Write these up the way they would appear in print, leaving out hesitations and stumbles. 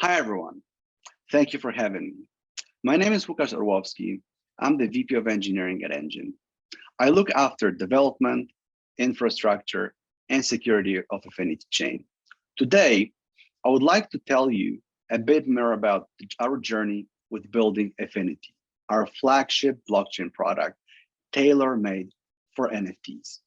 Hi, everyone. Thank you for having me. My name is Lukasz Orlowski. I'm the VP of Engineering at Engine. I look after development, infrastructure, and security of Efinity chain. Today, I would like to tell you a bit more about our journey with Building Efinity, our flagship blockchain product tailor-made for NFTs.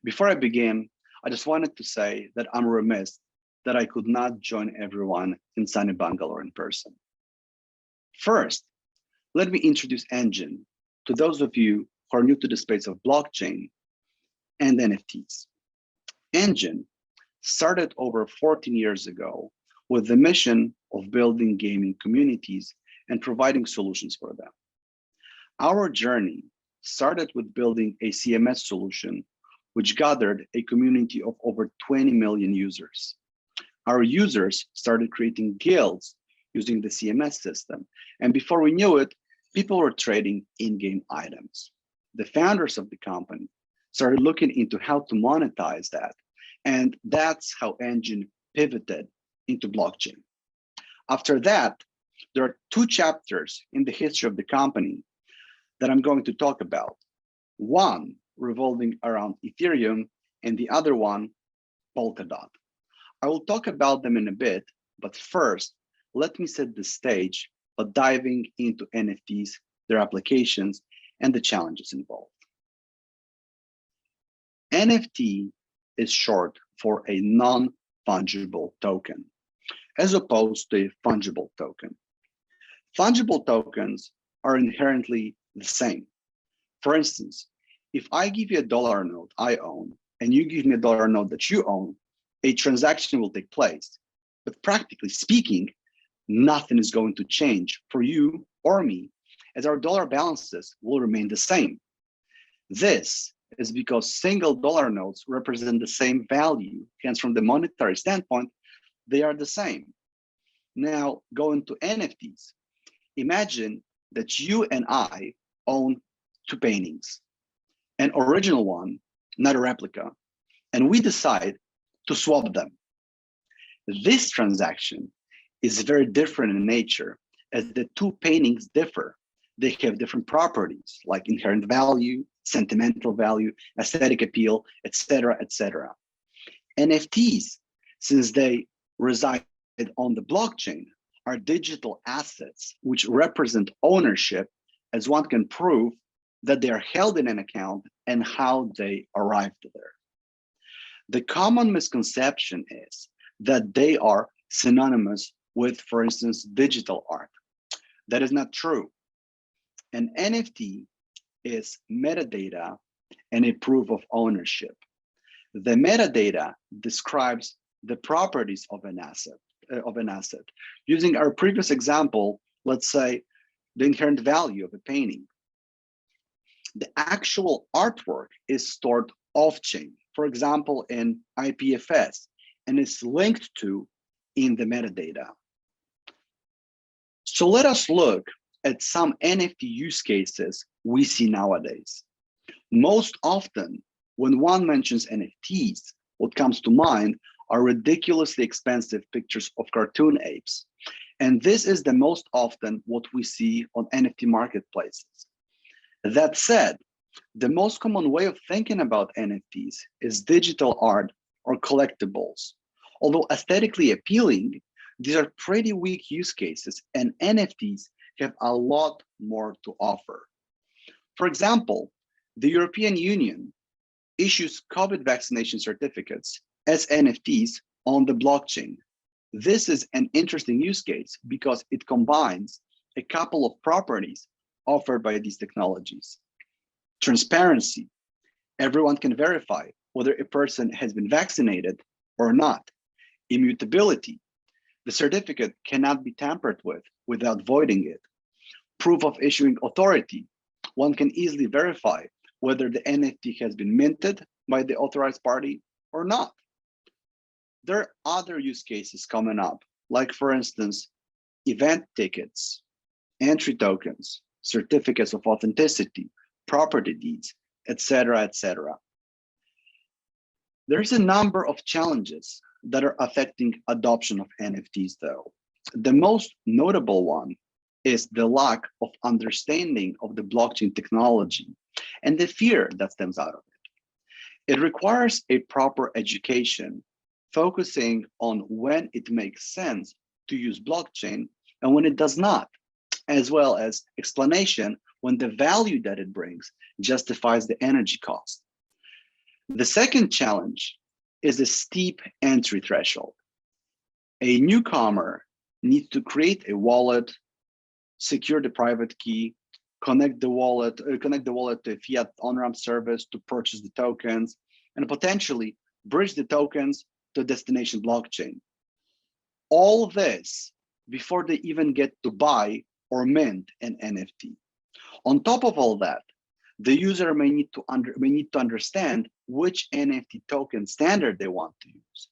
Before I begin, I just wanted to say that I'm remiss that I could not join everyone in sunny Bangalore in person. First, let me introduce Engine to those of you who are new to the space of blockchain and NFTs. Engine started over 14 years ago with the mission of building gaming communities and providing solutions for them. Our journey started with building a CMS solution, which gathered a community of over 20 million users. Our users started creating guilds using the CMS system. And before we knew it, people were trading in-game items. The founders of the company started looking into how to monetize that. And that's how Engine pivoted into blockchain. After that, there are two chapters in the history of the company that I'm going to talk about. One revolving around Ethereum and the other one, Polkadot. I will talk about them in a bit, but first, let me set the stage by diving into NFTs, their applications, and the challenges involved. NFT is short for a non-fungible token, as opposed to a fungible token. Fungible tokens are inherently the same. For instance, if I give you a dollar note I own, and you give me a dollar note that you own, a transaction will take place. But practically speaking, nothing is going to change for you or me, as our dollar balances will remain the same. This is because single dollar notes represent the same value. Hence, from the monetary standpoint, they are the same. Now, going to NFTs. Imagine that you and I own two paintings, an original one, not a replica, and we decide to swap them. This transaction is very different in nature, as the two paintings differ. They have different properties like inherent value, sentimental value, aesthetic appeal, etc., etc. NFTs, since they reside on the blockchain, are digital assets which represent ownership, as one can prove that they are held in an account and how they arrived there. The common misconception is that they are synonymous with, for instance, digital art. That is not true. An NFT is metadata and a proof of ownership. The metadata describes the properties of an asset. Using our previous example, let's say the inherent value of a painting. The actual artwork is stored off-chain, for example, in IPFS, and is linked to in the metadata. So let us look at some NFT use cases we see nowadays. Most often, when one mentions NFTs, what comes to mind are ridiculously expensive pictures of cartoon apes. And this is the most often what we see on NFT marketplaces. That said, the most common way of thinking about NFTs is digital art or collectibles. Although aesthetically appealing, these are pretty weak use cases, and NFTs have a lot more to offer. For example, the European Union issues COVID vaccination certificates as NFTs on the blockchain. This is an interesting use case because it combines a couple of properties offered by these technologies. Transparency. Everyone can verify whether a person has been vaccinated or not. Immutability. The certificate cannot be tampered with without voiding it. Proof of issuing authority. One can easily verify whether the NFT has been minted by the authorized party or not. There are other use cases coming up, like for instance, event tickets, entry tokens, certificates of authenticity, property deeds, etc., etc. There's a number of challenges that are affecting adoption of NFTs though. The most notable one is the lack of understanding of the blockchain technology and the fear that stems out of it. It requires a proper education, focusing on when it makes sense to use blockchain and when it does not, as well as explanation when the value that it brings justifies the energy cost. The second challenge is a steep entry threshold. A newcomer needs to create a wallet, secure the private key, connect the wallet to a fiat on-ramp service to purchase the tokens, and potentially bridge the tokens to destination blockchain. All this before they even get to buy or mint an NFT. On top of all that, the user may need to understand which NFT token standard they want to use.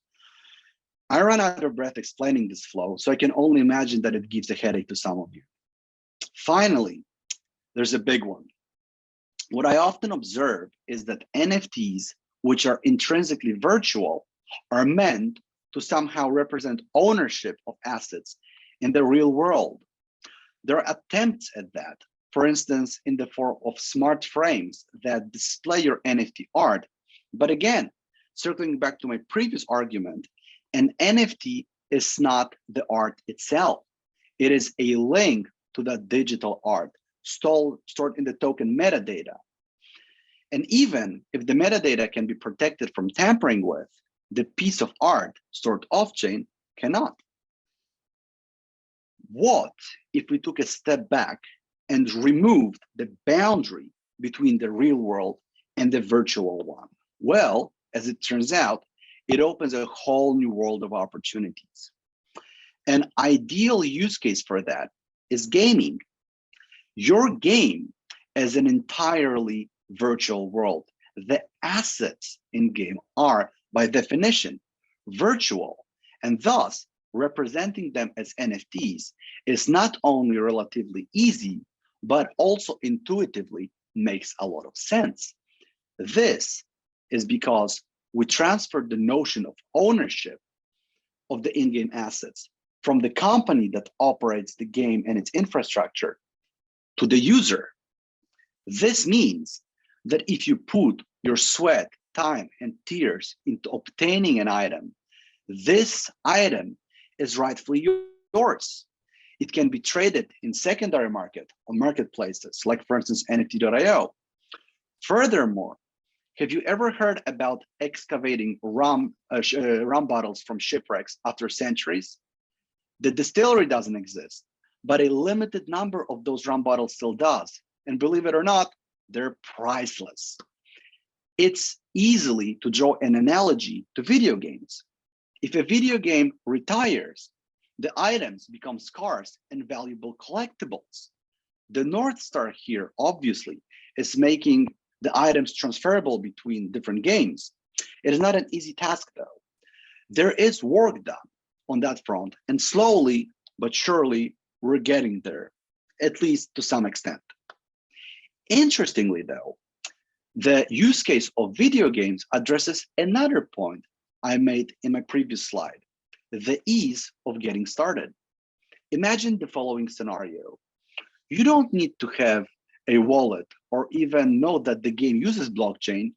I run out of breath explaining this flow, so I can only imagine that it gives a headache to some of you. Finally, there's a big one. What I often observe is that NFTs, which are intrinsically virtual, are meant to somehow represent ownership of assets in the real world. There are attempts at that, for instance, in the form of smart frames that display your NFT art. But again, circling back to my previous argument, an NFT is not the art itself. It is a link to that digital art stored in the token metadata. And even if the metadata can be protected from tampering with, the piece of art stored off-chain cannot. What if we took a step back and removed the boundary between the real world and the virtual one? Well, as it turns out, it opens a whole new world of opportunities. An ideal use case for that is gaming. Your game is an entirely virtual world. The assets in game are, by definition, virtual, and thus representing them as NFTs is not only relatively easy, but also intuitively makes a lot of sense. This is because we transferred the notion of ownership of the in-game assets from the company that operates the game and its infrastructure to the user. This means that if you put your sweat, time, and tears into obtaining an item, this item is rightfully yours. It can be traded in secondary market or marketplaces, like for instance, NFT.io. Furthermore, have you ever heard about excavating rum bottles from shipwrecks after centuries? The distillery doesn't exist, but a limited number of those rum bottles still does. And believe it or not, they're priceless. It's easily to draw an analogy to video games. If a video game retires, the items become scarce and valuable collectibles. The North Star here, obviously, is making the items transferable between different games. It is not an easy task, though. There is work done on that front, and slowly but surely, we're getting there, at least to some extent. Interestingly, though, the use case of video games addresses another point I made in my previous slide, the ease of getting started. Imagine the following scenario. You don't need to have a wallet or even know that the game uses blockchain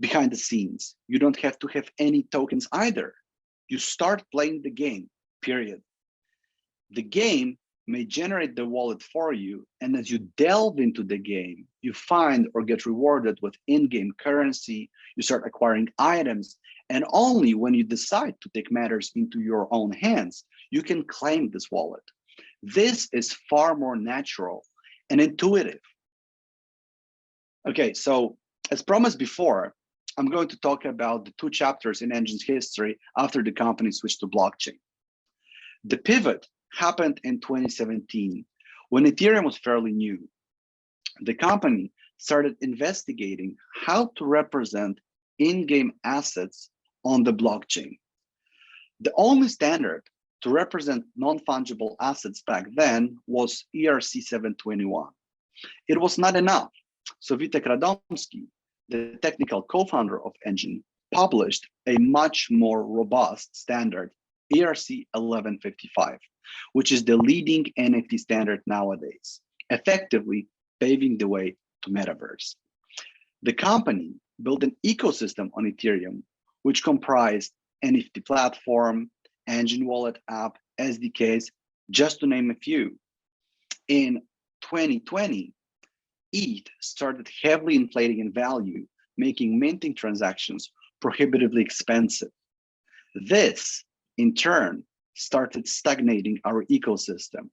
behind the scenes. You don't have to have any tokens either. You start playing the game, period. The game may generate the wallet for you, and as you delve into the game, you find or get rewarded with in-game currency, you start acquiring items, and only when you decide to take matters into your own hands, you can claim this wallet. This is far more natural and intuitive. Okay, so as promised before, I'm going to talk about the two chapters in Engine's history after the company switched to blockchain. The pivot happened in 2017 when Ethereum was fairly new. The company started investigating how to represent in-game assets on the blockchain. The only standard to represent non-fungible assets back then was ERC 721. It was not enough. So Witek Radomski, the technical co-founder of Engine, published a much more robust standard ERC 1155, which is the leading NFT standard nowadays, effectively paving the way to metaverse. The company built an ecosystem on Ethereum, which comprised NFT platform, engine wallet app, SDKs, just to name a few. In 2020, ETH started heavily inflating in value, making minting transactions prohibitively expensive. This, in turn, started stagnating our ecosystem.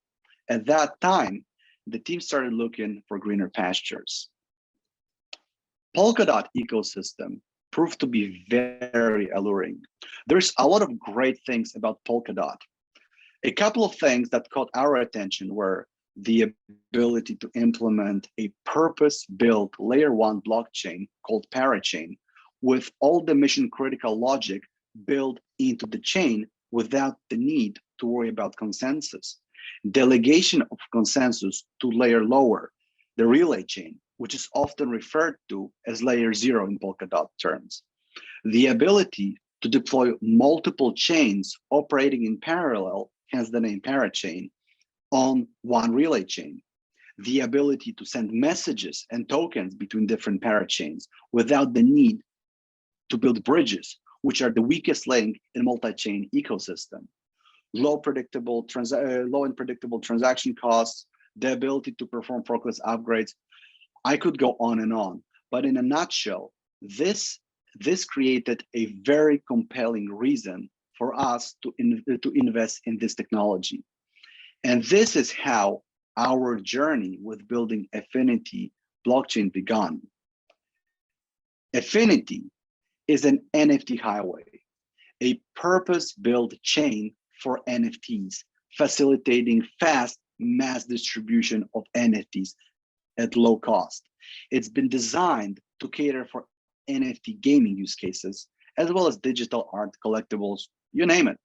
At that time, the team started looking for greener pastures. Polkadot Ecosystem proved to be very alluring. There's a lot of great things about Polkadot. A couple of things that caught our attention were the ability to implement a purpose-built layer 1 blockchain called Parachain with all the mission-critical logic built into the chain without the need to worry about consensus. Delegation of consensus to layer lower, the relay chain, which is often referred to as layer 0 in Polkadot terms. The ability to deploy multiple chains operating in parallel, hence the name Parachain, on one relay chain. The ability to send messages and tokens between different parachains without the need to build bridges, which are the weakest link in multi-chain ecosystem. Low and predictable transaction costs, the ability to perform forkless upgrades. I could go on and on, but in a nutshell, this created a very compelling reason for us to invest in this technology. And this is how our journey with Building Efinity blockchain began. Efinity is an NFT highway, a purpose-built chain for NFTs, facilitating fast mass distribution of NFTs at low cost. It's been designed to cater for NFT gaming use cases, as well as digital art, collectibles, you name it.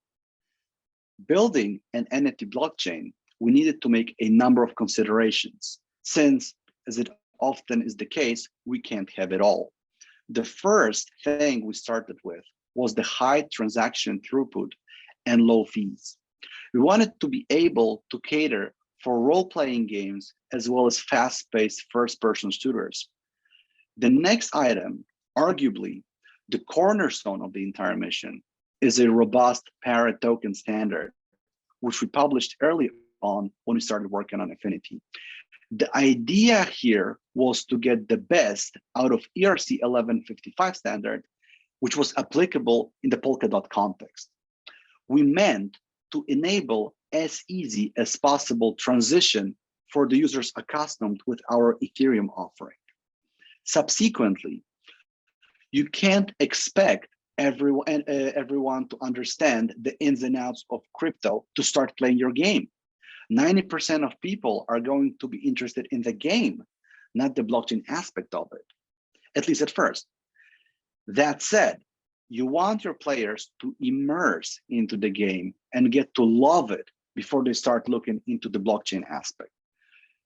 Building an NFT blockchain, we needed to make a number of considerations, since, as it often is the case, we can't have it all. The first thing we started with was the high transaction throughput and low fees. We wanted to be able to cater for role-playing games as well as fast-paced first-person shooters. The next item, arguably the cornerstone of the entire mission, is a robust parrot token standard, which we published early on when we started working on Efinity. The idea here was to get the best out of ERC 1155 standard, which was applicable in the Polkadot context. We meant to enable as easy as possible transition for the users accustomed with our Ethereum offering. Subsequently, you can't expect everyone to understand the ins and outs of crypto to start playing your game. 90% of people are going to be interested in the game, not the blockchain aspect of it, at least at first. That said, you want your players to immerse into the game and get to love it before they start looking into the blockchain aspect.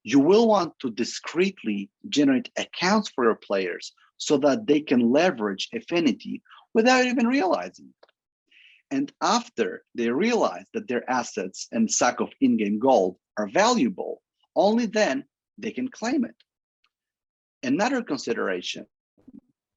You will want to discreetly generate accounts for your players so that they can leverage Efinity without even realizing it. And after they realize that their assets and sack of in-game gold are valuable, only then they can claim it. Another consideration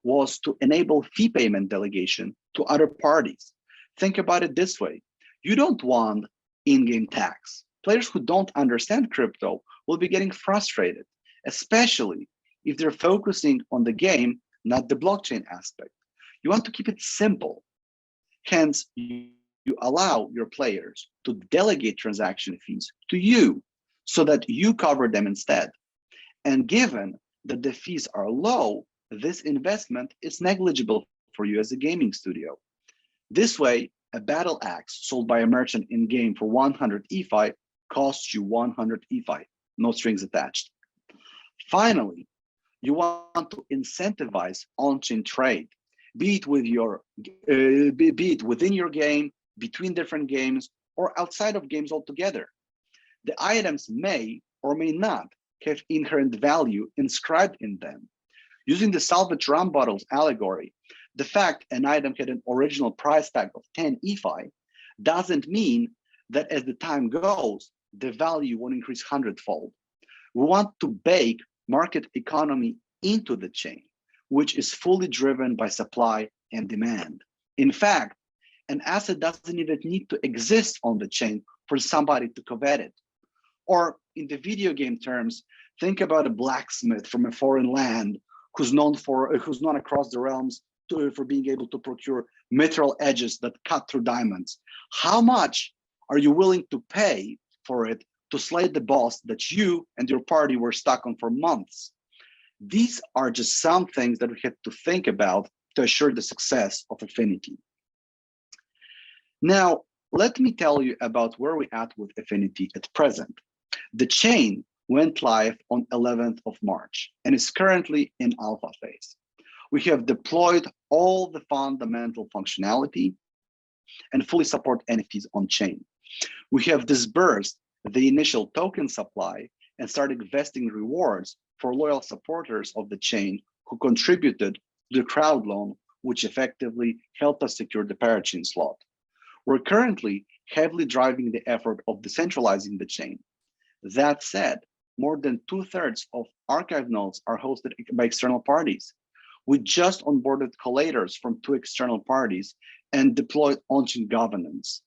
was to enable fee payment delegation to other parties. Think about it this way. You don't want in-game tax. Players who don't understand crypto will be getting frustrated, especially if they're focusing on the game, not the blockchain aspect. You want to keep it simple. Hence, you allow your players to delegate transaction fees to you so that you cover them instead. And given that the fees are low, this investment is negligible for you as a gaming studio. This way, a battle axe sold by a merchant in-game for 100 EFI costs you 100 EFI, no strings attached. Finally, you want to incentivize on-chain trade, be it within your game, between different games, or outside of games altogether. The items may or may not have inherent value inscribed in them. Using the salvage rum bottles allegory, the fact an item had an original price tag of 10 EFI doesn't mean that as the time goes, the value won't increase hundredfold. We want to bake market economy into the chain, which is fully driven by supply and demand. In fact, an asset doesn't even need to exist on the chain for somebody to covet it. Or in the video game terms, think about a blacksmith from a foreign land who's known across the realms for being able to procure metal edges that cut through diamonds. How much are you willing to pay for it to slay the boss that you and your party were stuck on for months? These are just some things that we had to think about to assure the success of Efinity. Now, let me tell you about where we're at with Efinity at present. The chain went live on 11th of March and is currently in alpha phase. We have deployed all the fundamental functionality and fully support NFTs on chain. We have disbursed the initial token supply and started vesting rewards for loyal supporters of the chain who contributed to the crowd loan, which effectively helped us secure the parachain slot. We're currently heavily driving the effort of decentralizing the chain. That said, more than 2/3 of archive nodes are hosted by external parties. We just onboarded collators from 2 external parties and deployed on-chain governance.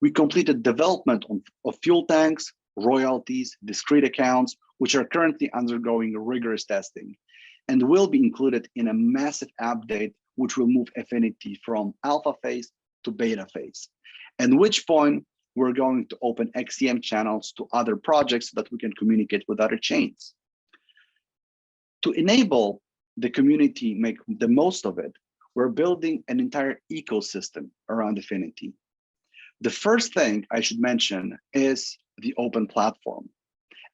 We completed development of fuel tanks, royalties, discrete accounts, which are currently undergoing rigorous testing, and will be included in a massive update, which will move Efinity from alpha phase to beta phase, at which point we're going to open XCM channels to other projects so that we can communicate with other chains. To enable the community make the most of it, we're building an entire ecosystem around Efinity. The first thing I should mention is the open platform,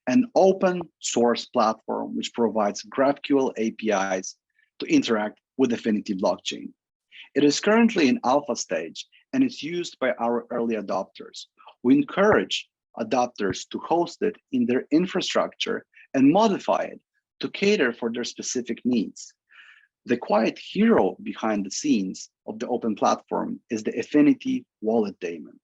an open source platform which provides GraphQL APIs to interact with Efinity blockchain. It is currently in alpha stage and it's used by our early adopters. We encourage adopters to host it in their infrastructure and modify it to cater for their specific needs. The quiet hero behind the scenes of the open platform is the Efinity Wallet daemon,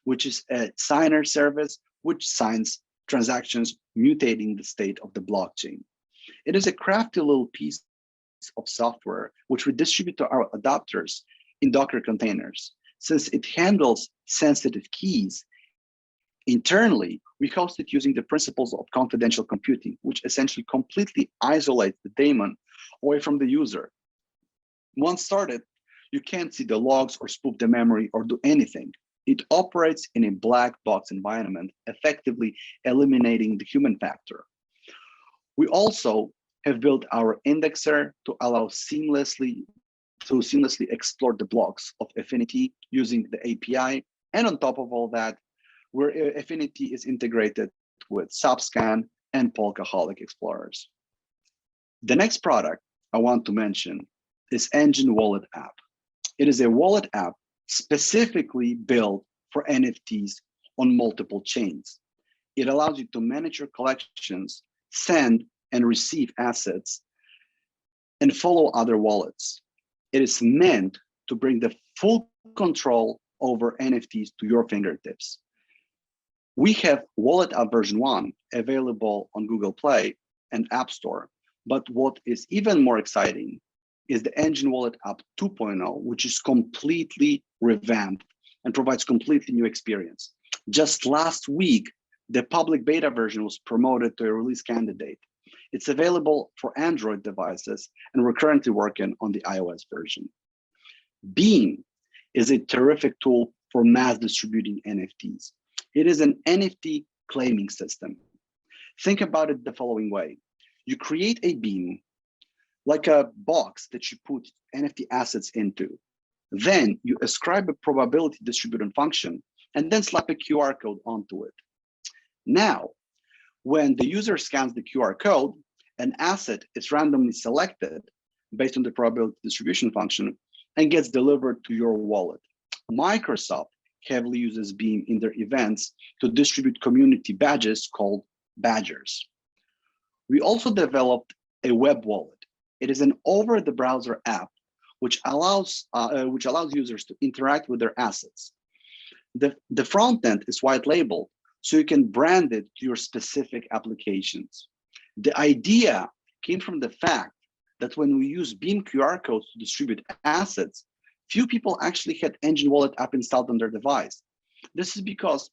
which is a signer service which signs transactions mutating the state of the blockchain. It is a crafty little piece of software which we distribute to our adopters in Docker containers. Since it handles sensitive keys, internally, we host it using the principles of confidential computing, which essentially completely isolates the daemon away from the user. Once started, you can't see the logs or spoof the memory or do anything. It operates in a black box environment, effectively eliminating the human factor. We also have built our indexer to allow seamlessly explore the blocks of Efinity using the API. And on top of all that, where Efinity is integrated with Subscan and Polkadot Explorers. The next product I want to mention is Engine Wallet app. It is a wallet app specifically built for NFTs on multiple chains. It allows you to manage your collections, send and receive assets, and follow other wallets. It is meant to bring the full control over NFTs to your fingertips. We have Wallet App version 1 available on Google Play and App Store, but what is even more exciting is the Engine Wallet App 2.0, which is completely revamped and provides completely new experience. Just last week, the public beta version was promoted to a release candidate. It's available for Android devices, and we're currently working on the iOS version. Beam is a terrific tool for mass distributing NFTs. It is an NFT claiming system. Think about it the following way. You create a beam, like a box that you put NFT assets into. Then you ascribe a probability distribution function and then slap a QR code onto it. Now, when the user scans the QR code, an asset is randomly selected based on the probability distribution function and gets delivered to your wallet. Microsoft heavily uses Beam in their events to distribute community badges called badgers. We also developed a web wallet. It is an over-the-browser app which allows users to interact with their assets. The front end is white labeled, so you can brand it to your specific applications. The idea came from the fact that when we use Beam QR codes to distribute assets, few people actually had Engine Wallet app installed on their device. This is because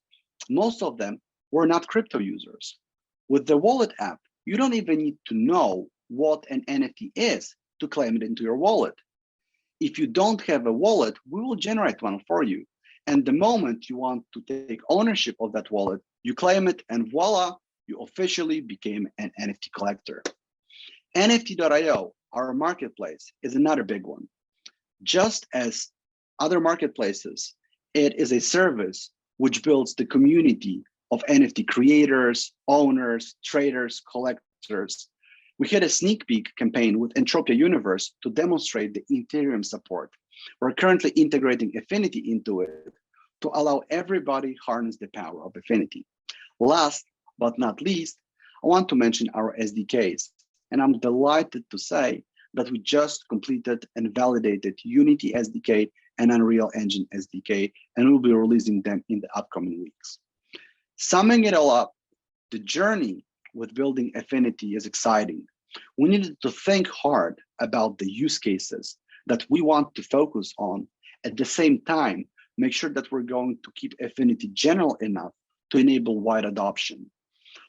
most of them were not crypto users. With the wallet app, you don't even need to know what an NFT is to claim it into your wallet. If you don't have a wallet, we will generate one for you. And the moment you want to take ownership of that wallet, you claim it, and voila, you officially became an NFT collector. NFT.io, our marketplace, is another big one. Just as other marketplaces, it is a service which builds the community of NFT creators, owners, traders, collectors. We had a sneak peek campaign with Entropia Universe to demonstrate the Ethereum support. We're currently integrating Efinity into it to allow everybody harness the power of Efinity. Last but not least, I want to mention our SDKs, and I'm delighted to say that we just completed and validated Unity SDK and Unreal Engine SDK, and we'll be releasing them in the upcoming weeks. Summing it all up, the journey with Building Efinity is exciting. We needed to think hard about the use cases that we want to focus on. At the same time, make sure that we're going to keep Efinity general enough to enable wide adoption.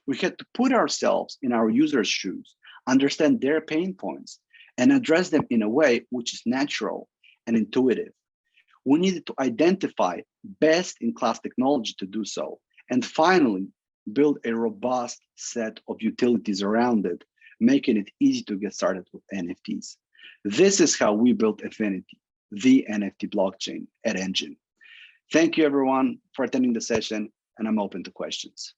We had to put ourselves in our users' shoes, understand their pain points, and address them in a way which is natural and intuitive. We needed to identify best-in-class technology to do so, and finally, build a robust set of utilities around it, making it easy to get started with NFTs. This is how we built Efinity, the NFT blockchain at Engine. Thank you, everyone, for attending the session, and I'm open to questions.